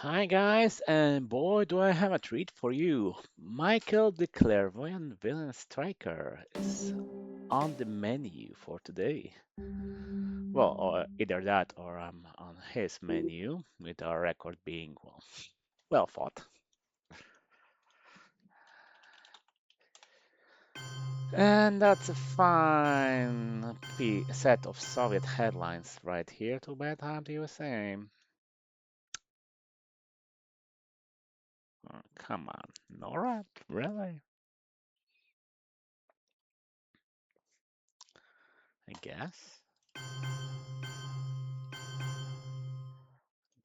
Hi guys, and boy do I have a treat for you. Michael the Clairvoyant Villain Stryker is on the menu for today. Well, or either that or I'm on his menu, with our record being well fought. And that's a fine set of Soviet headlines right here to bad time the USA. Oh, come on, Nora, really? I guess.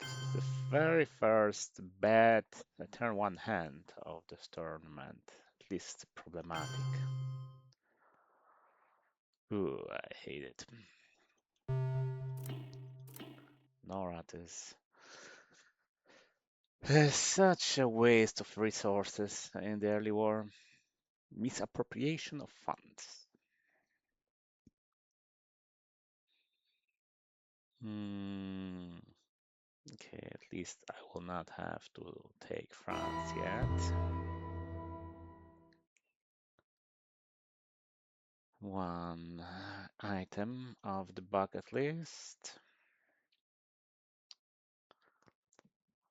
This is the very first bad turn one hand of this tournament, at least problematic. Ooh, I hate it. NORAD is such a waste of resources in the early war. Misappropriation of funds. Hmm. Okay, at least I will not have to take France yet. One item of the bucket list.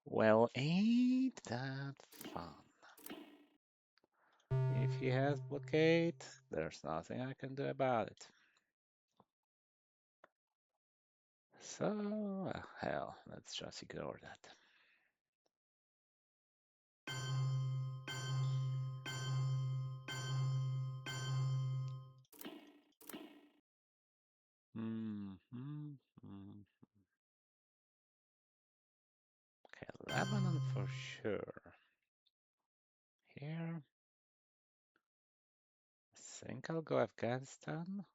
Well, ain't that fun? If he has blockade, there's nothing I can do about it. So, hell, let's just ignore that. Mm-hmm. Okay, Lebanon for sure. Here, I think I'll go Afghanistan.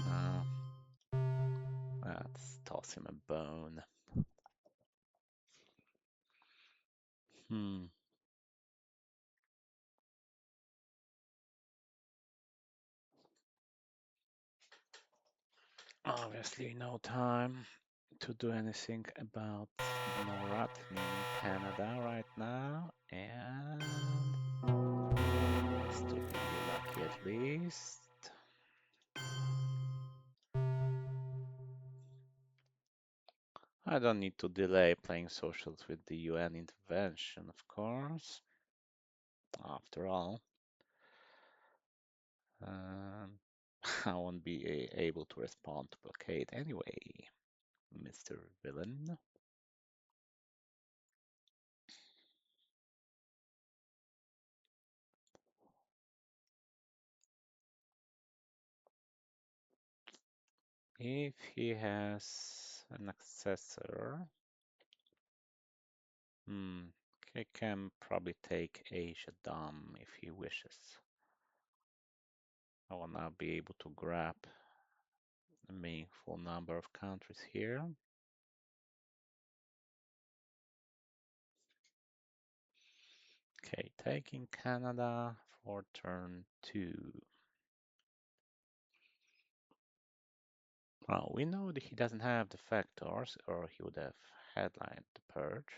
No, let's toss him a bone. Hmm. Obviously, no time to do anything about NORAD, meaning Canada, right now, and stupidly lucky at least. I don't need to delay playing socials with the UN intervention, of course. After all, um, I won't be able to respond to blockade anyway, Mr. Villain. If he has an accessor, he can probably take Asia Dom if he wishes. I will now be able to grab a meaningful number of countries here. Okay, taking Canada for turn 2. Well, we know that he doesn't have defectors, or he would have headlined the purge.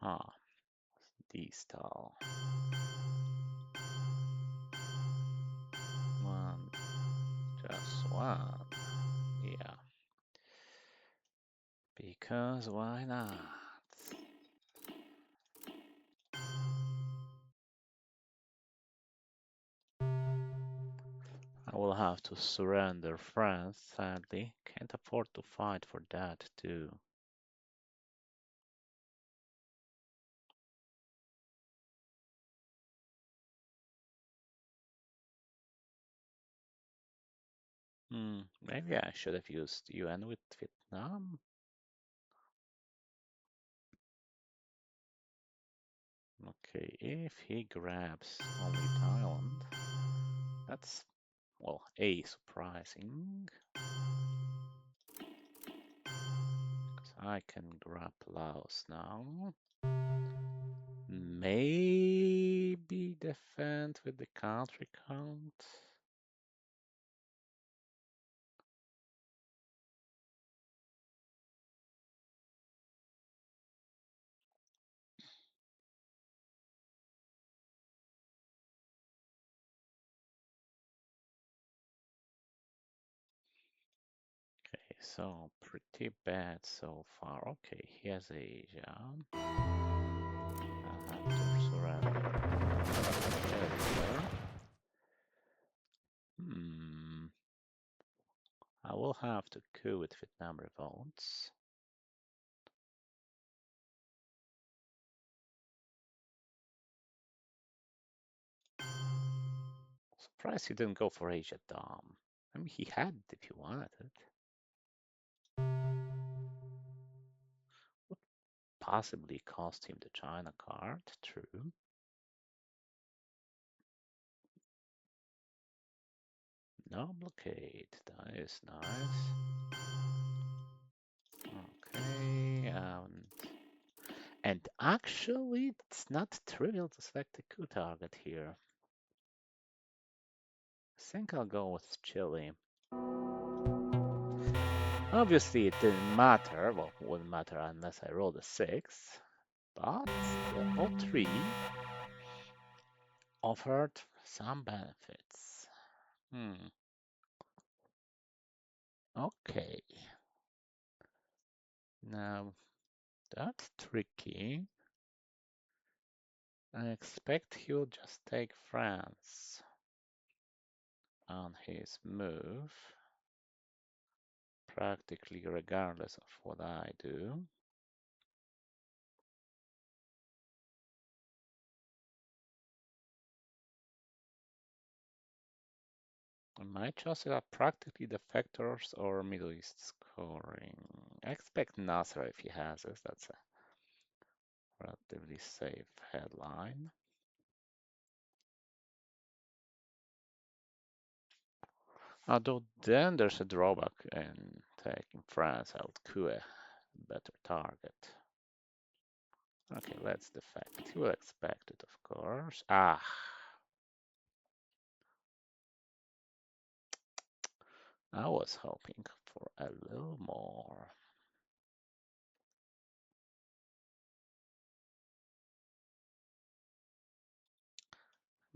Ah, D-stall. One, just one. Yeah, because why not? I will have to surrender France, sadly. Can't afford to fight for that, too. Maybe I should have used UN with Vietnam. Okay, if he grabs only Thailand, that's, well, A, surprising. Because I can grab Laos now. Maybe defend with the country count. Okay, so pretty bad so far. Okay, here's Asia. I'll have to surrender. There we go. Hmm. I will have to coup with Vietnam revolts. Surprised he didn't go for Asia Dom. I mean, he had it if he wanted it. Would possibly cost him the China card, true. No blockade, that is nice. Okay, and actually, it's not trivial to select a coup target here. I think I'll go with Chile. Obviously, it didn't matter. Well, it wouldn't matter unless I rolled a 6. But the O3 offered some benefits. Hmm. Okay. Now, that's tricky. I expect he'll just take France on his move, practically regardless of what I do. My choices are practically defectors or Middle East scoring. I expect Nasser if he has this. That's a relatively safe headline. Although then there's a drawback in taking France. I would coup a better target. Okay, let's defect. You will expect it, of course. Ah, I was hoping for a little more.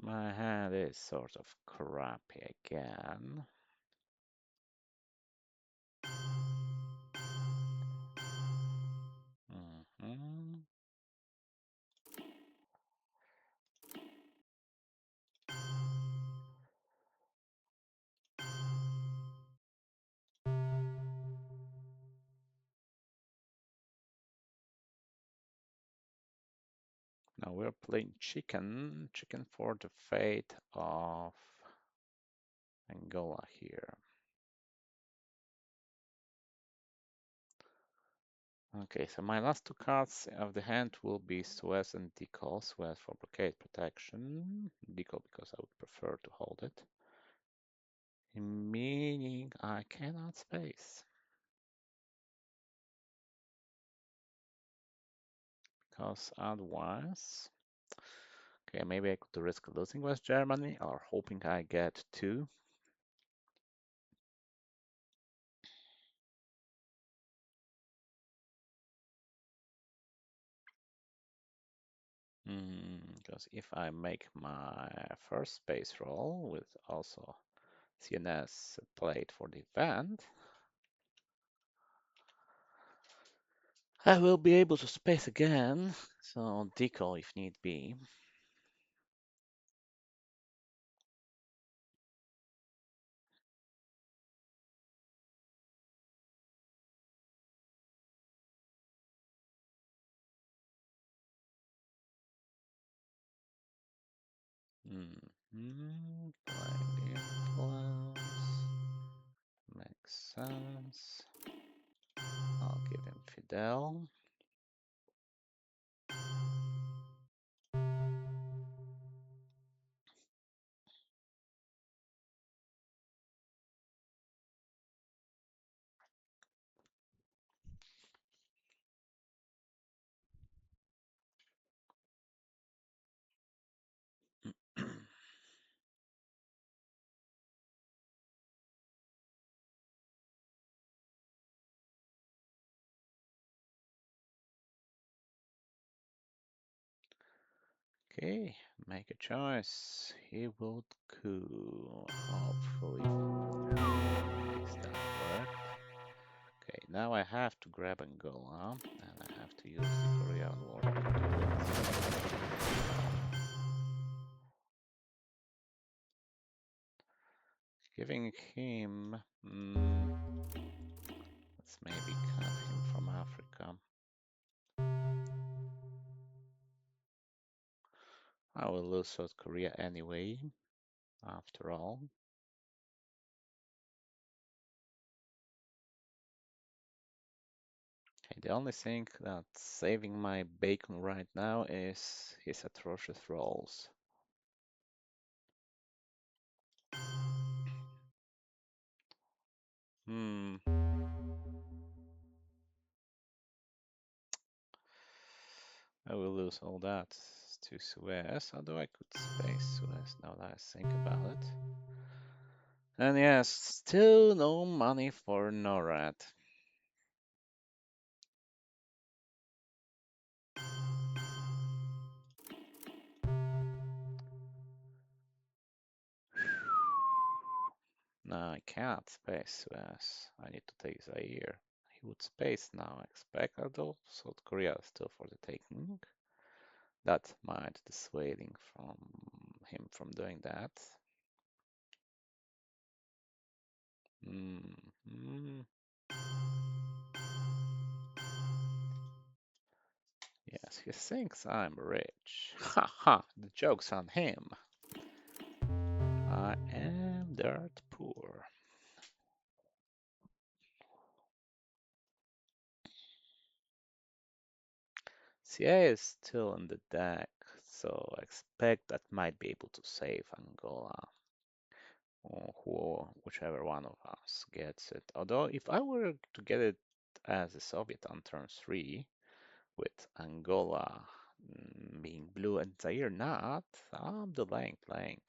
My hand is sort of crappy again. Mm-hmm. Now we're playing chicken. Chicken for the fate of Angola here. Okay, so my last two cards of the hand will be Suez and Decal. Suez for blockade protection. Decal because I would prefer to hold it. Meaning I cannot space. Because otherwise... Okay, maybe I could risk losing West Germany or hoping I get two. Because if I make my first space roll with also CNS played for the event, I will be able to space again, so decal if need be. Blind influence makes sense. I'll give him Fidel. Okay, make a choice. He would coup. Hopefully, this that worked. Okay, now I have to grab Angola, and I have to use the Korean War to do it. Giving him. Let's maybe cut him from Africa. I will lose South Korea anyway, after all. Okay, the only thing that's saving my bacon right now is his atrocious rolls. Hmm. I will lose all that to Suez, although I could space Suez now that I think about it. And yes, still no money for NORAD. No, I can't space Suez. I need to take Zaire. He would space now, I expect, although South Korea is still for the taking. That might dissuading from him from doing that. Mm-hmm. Yes, he thinks I'm rich. Ha ha, the joke's on him. I am dirt poor. CA is still on the deck, so I expect that might be able to save Angola, or whichever one of us gets it. Although, if I were to get it as a Soviet on turn 3, with Angola being blue and Zaire not, I'm delaying playing.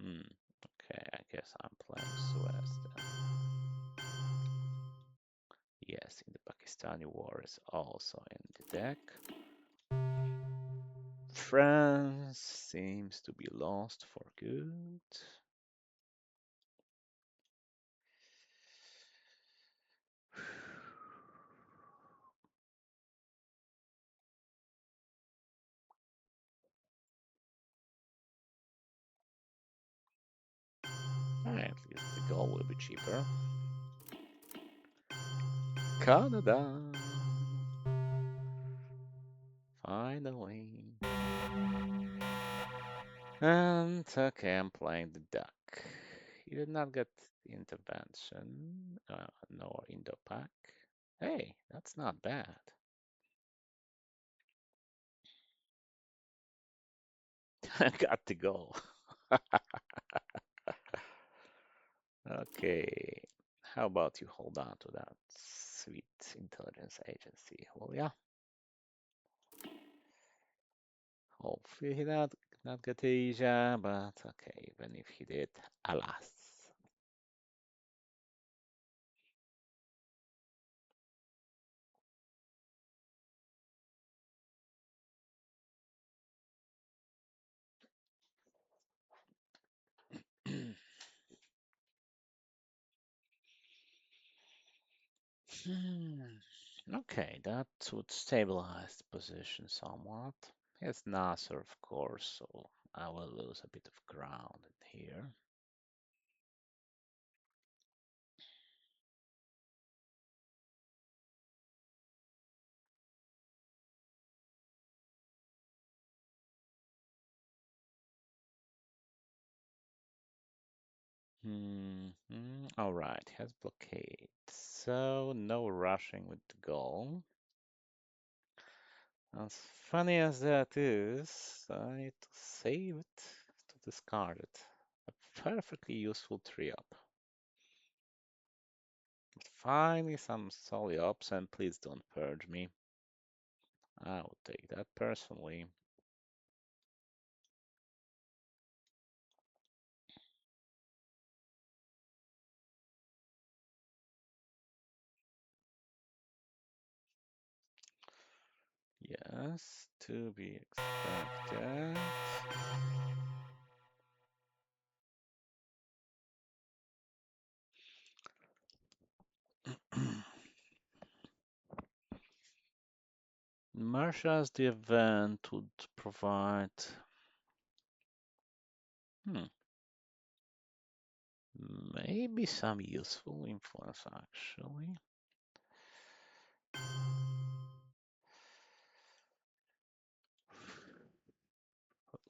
Okay, I guess I'm playing Suez then. Yes, in the Pakistani war is also in the deck. France seems to be lost for good. At least the goal will be cheaper. Canada! Finally. And okay, I'm playing the duck. You did not get the intervention, nor Indo-Pac. Hey, that's not bad. I got the goal. Okay, how about you hold on to that sweet intelligence agency? Well, yeah, hopefully he not get Asia, but okay, even if he did, alas. Hmm. Okay, that would stabilize the position somewhat. It's Nasser, of course, so I will lose a bit of ground here. All right, has blockade. So no rushing with the goal. As funny as that is, I need to save it to discard it. A perfectly useful tree up. Find me some solid ops and please don't purge me. I will take that personally. Yes, to be expected. Marshalls the event would provide hmm, maybe some useful influence actually.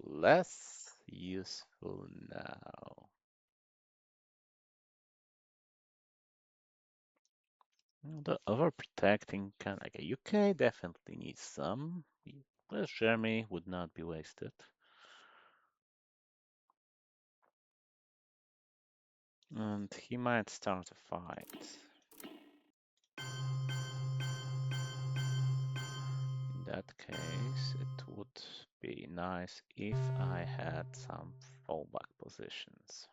Less useful now. The overprotecting can like UK definitely needs some. Whereas Germany would not be wasted. And he might start a fight. In that case, it would be nice if I had some fallback positions.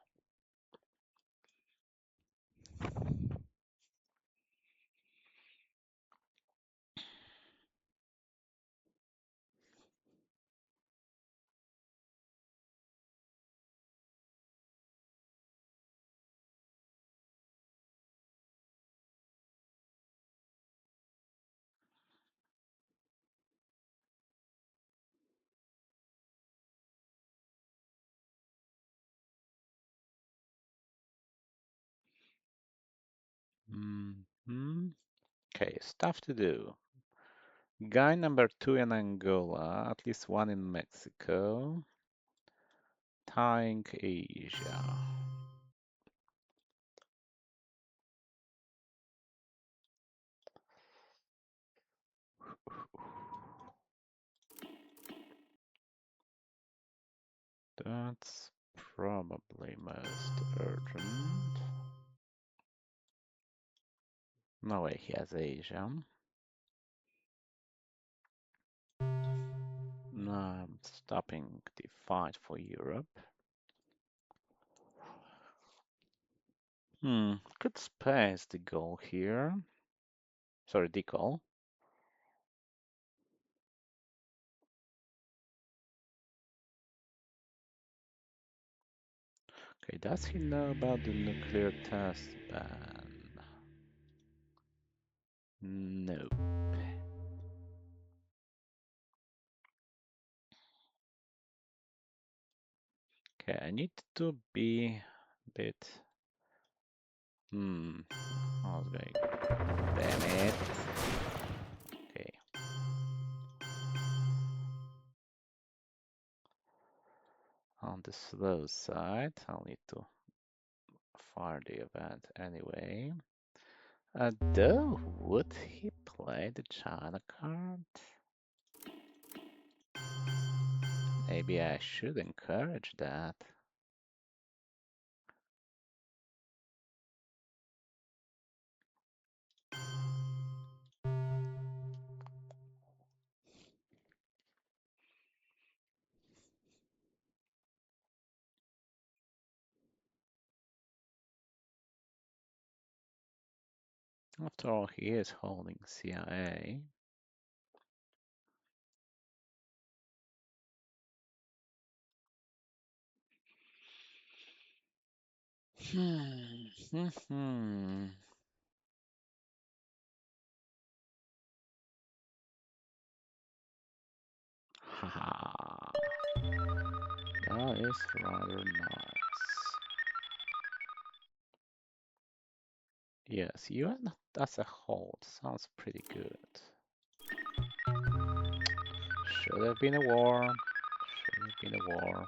Hmm. Okay, stuff to do. Guy number 2 in Angola, at least one in Mexico, tying Asia. That's probably most urgent. No way he has Asia. Stopping the fight for Europe. Could space the goal here. Sorry, the goal. Okay, does he know about the nuclear test ban? No. Okay, I need to be a bit. I was going. Damn it. Okay. On the slow side, I'll need to fire the event anyway. Though, would he play the China card? Maybe I should encourage that. After all, he is holding CIA. Haha. That is rather nice. Yes, UN as a whole sounds pretty good. Should have been a war. Should have been a war.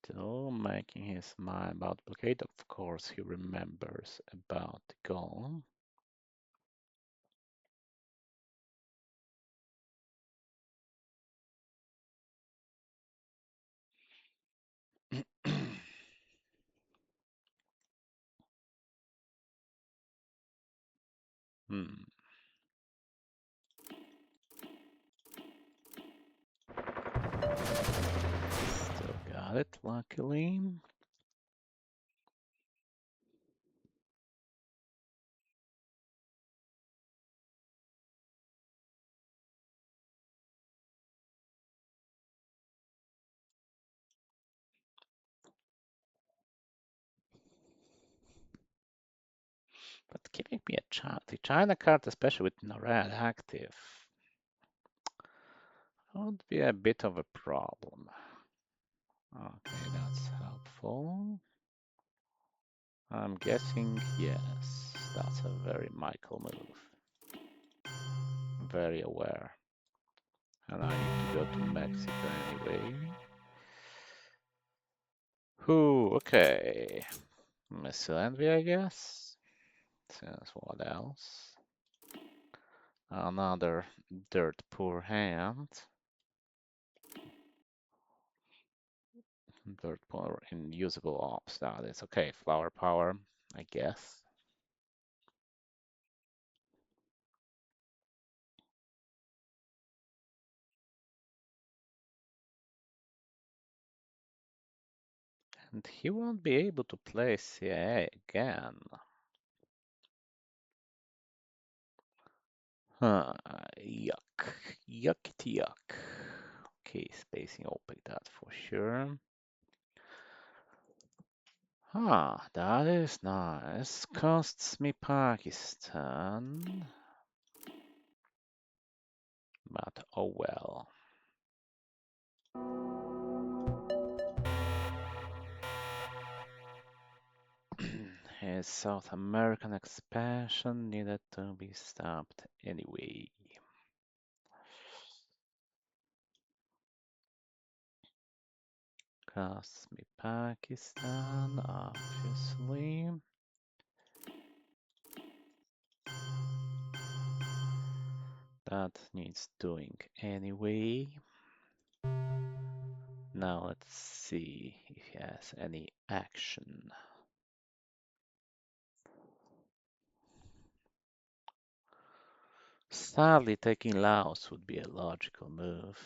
Still making his mind about blockade. Of course, he remembers about the goal. Hmm. Still got it, luckily. But giving me a the China card, especially with no red active, would be a bit of a problem. Okay, that's helpful. I'm guessing yes, that's a very Michael move. Very aware. And I need to go to Mexico anyway. Who? Okay. Miss Envy, I guess. Since what else? Another dirt poor hand. Dirt poor unusable ops. That is okay. Flower power, I guess. And he won't be able to play CIA again. Huh, yuck. Yuckity yuck. Okay, spacing opaque that for sure. Ah, that is nice. Costs me Pakistan. But oh well. His South American expansion needed to be stopped anyway. Costs me Pakistan, obviously. That needs doing anyway. Now let's see if he has any action. Sadly, taking Laos would be a logical move.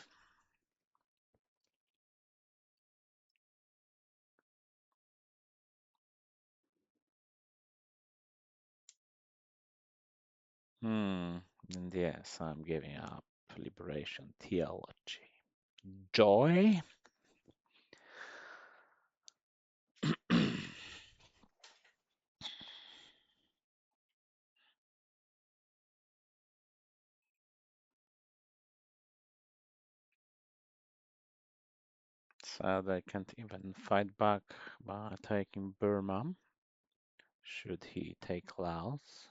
And yes, I'm giving up liberation theology. Joy? Sad I can't even fight back by taking Burma. Should he take Laos?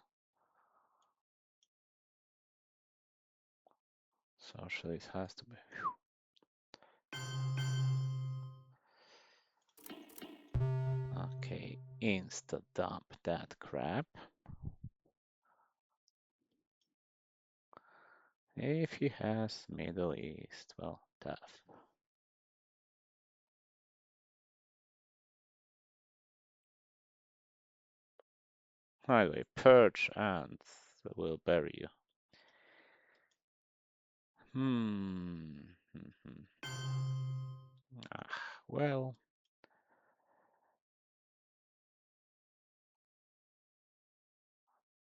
Socialist has to be. Okay, insta dump that crap. If he has Middle East, well, tough. Anyway, purge and will bury you. Hmm. Well,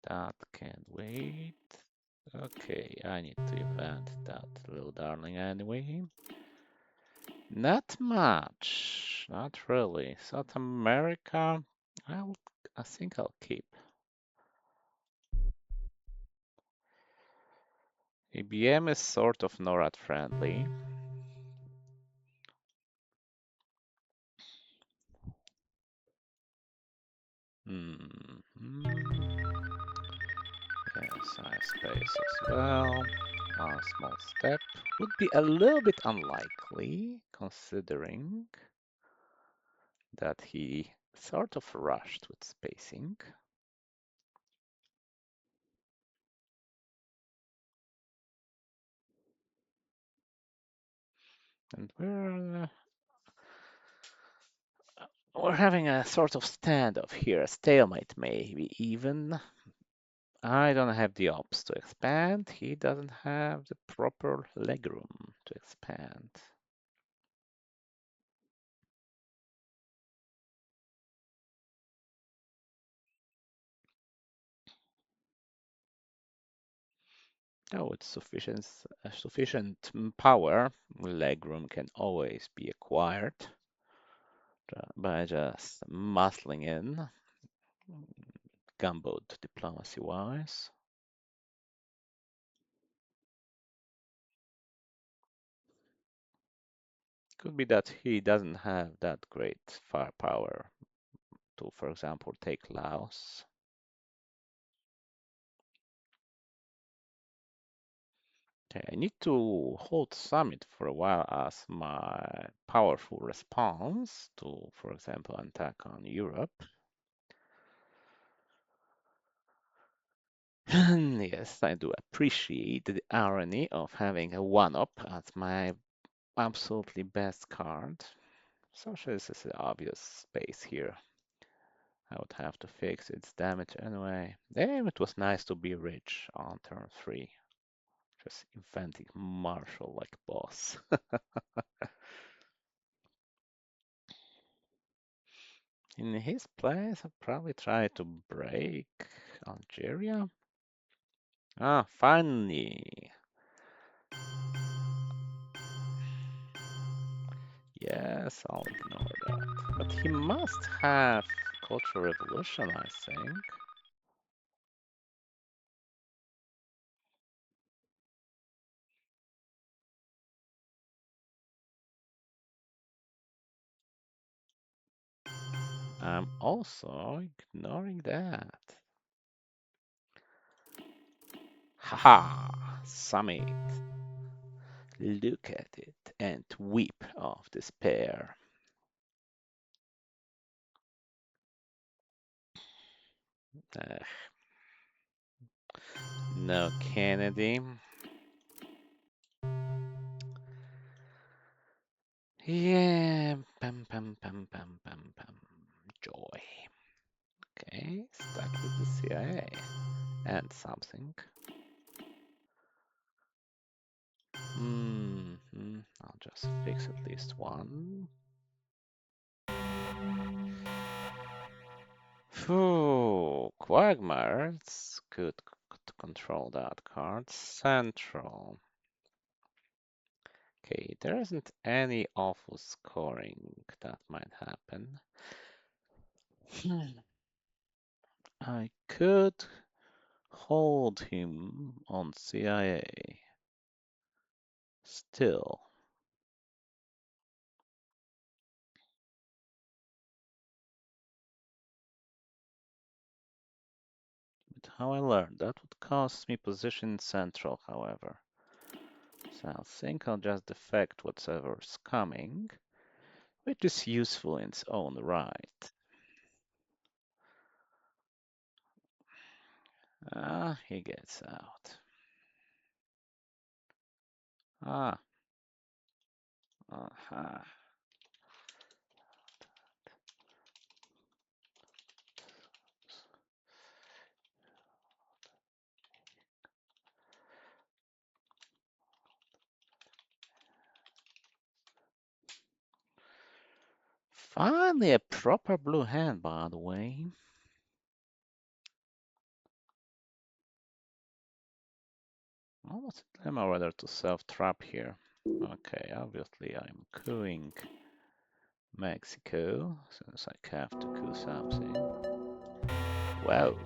that can wait. Okay, I need to event that little darling anyway. Not much, not really. South America, I think I'll keep. EBM is sort of NORAD friendly. Hmm. Yes, I space as well. One small step would be a little bit unlikely, considering that he sort of rushed with spacing. And we're having a sort of standoff here, a stalemate maybe even. I don't have the ops to expand. He doesn't have the proper legroom to expand. Oh, it's sufficient power. Legroom can always be acquired by just muscling in. gunboat diplomacy-wise. Could be that he doesn't have that great firepower to, for example, take Laos. Okay, I need to hold summit for a while as my powerful response to, for example, an attack on Europe. And yes, I do appreciate the irony of having a one-up as my absolutely best card. Socialist is the obvious space here. I would have to fix its damage anyway. Damn, it was nice to be rich on turn 3. Just inventing Marshall like boss. In his place, I'd probably try to break Algeria. Ah, finally. Yes, I'll ignore that. But he must have Cultural Revolution, I think. I'm also ignoring that. Haha, Summit. Look at it and weep of despair. Uh, no Kennedy. Yeah, pam pam pam pam pam pam. Joy. Okay, stuck with the CIA. And something. I'll just fix at least one. Phew, Quagmire. It's good to control that card. Central. Okay, there isn't any awful scoring that might happen. I could hold him on CIA still. But how I learned that would cost me position central, however. So I think I'll just defect whatever's coming, which is useful in its own right. Ah, he gets out. Ah, aha. Finally, a proper blue hand, by the way. Almost a dilemma whether to self-trap here. Okay, obviously I'm cooing Mexico, since I have to coup something. Wow.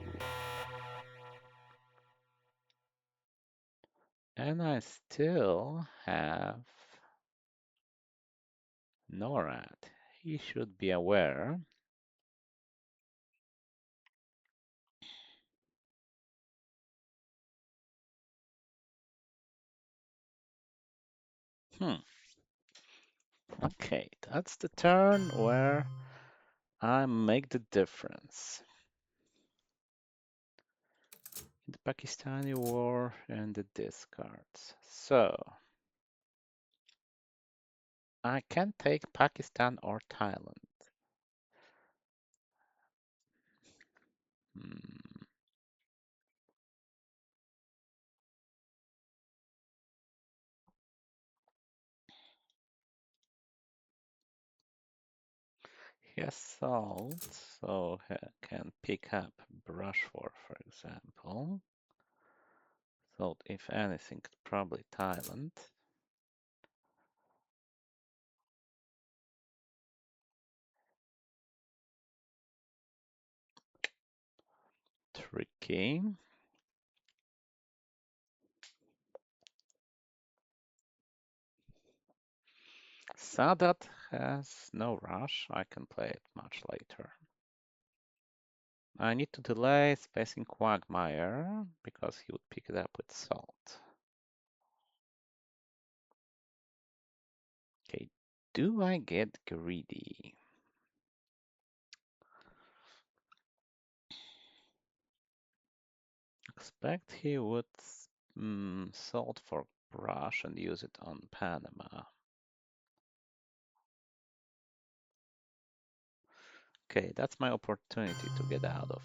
And I still have NORAD. He should be aware. Hmm. Okay, that's the turn where I make the difference. The Pakistani war and the discards. So, I can take Pakistan or Thailand. Hmm. He has salt, so he can pick up Brushford, for example. So, if anything, probably Thailand. Tricky. Sadat has no rush. I can play it much later. I need to delay spacing Quagmire because he would pick it up with Salt. Okay, do I get greedy? Expect he would Salt for Brush and use it on Panama. Okay, that's my opportunity to get out of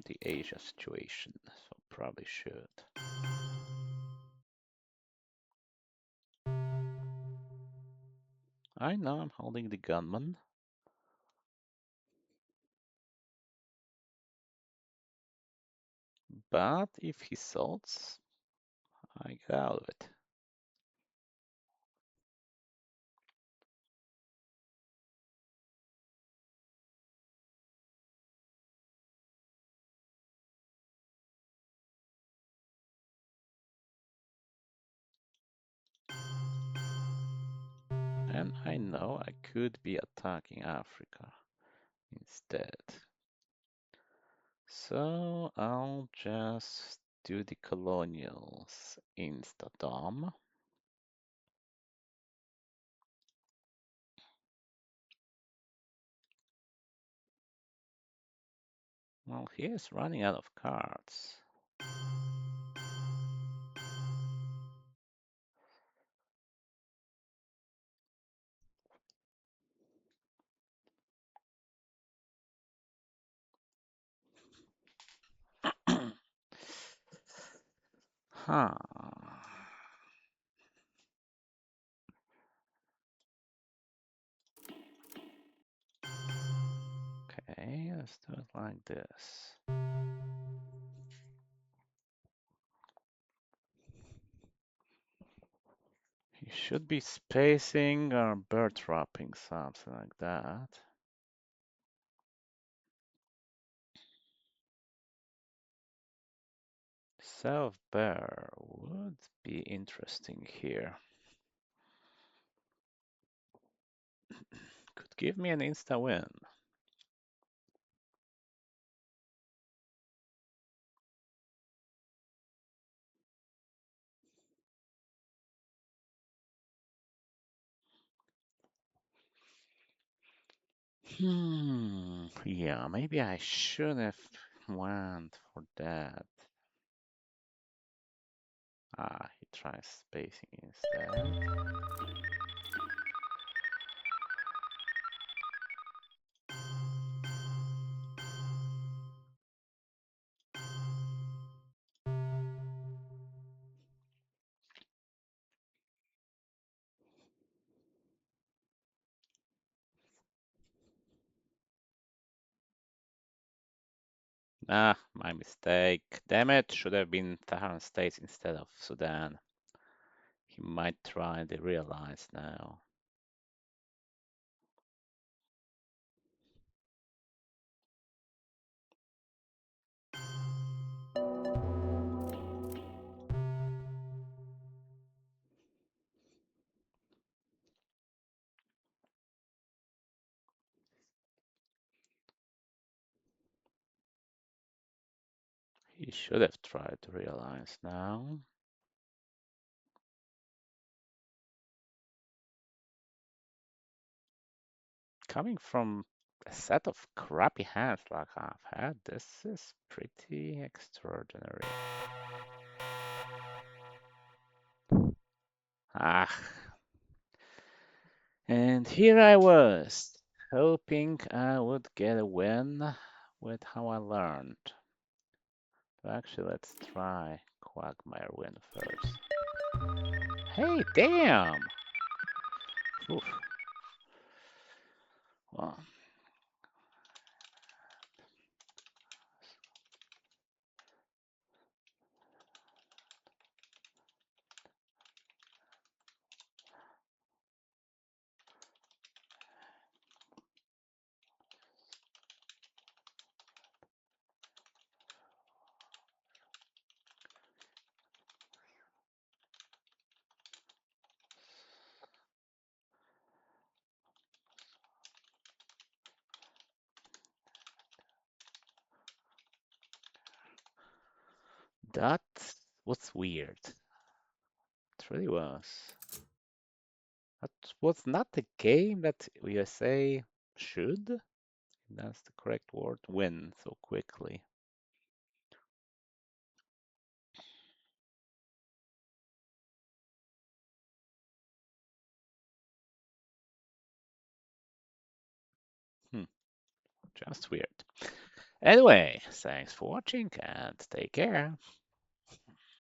the Asia situation, so probably should. I know I'm holding the gunman. But if he salts, I get out of it. And I know I could be attacking Africa instead. So I'll just do the colonials insta-dom. Well, he is running out of cards. Huh. Okay, let's do it like this. He should be spacing or bird trapping, something like that. Self-bear would be interesting here. Could give me an insta win. Yeah, maybe I should have went for that. Ah, he tries spacing instead. Ah, my mistake. Damn it, should have been Taharan States instead of Sudan. He might try to realize now. He should have tried to realize now. Coming from a set of crappy hands like I've had, this is pretty extraordinary. Ah, and here I was, hoping I would get a win with how I learned. But actually, let's try Quagmire win first. Hey, damn! Oof. Well, That was weird. It really was. That was not the game that USA should, that's the correct word, win so quickly. Hmm, just weird. Anyway, thanks for watching and take care.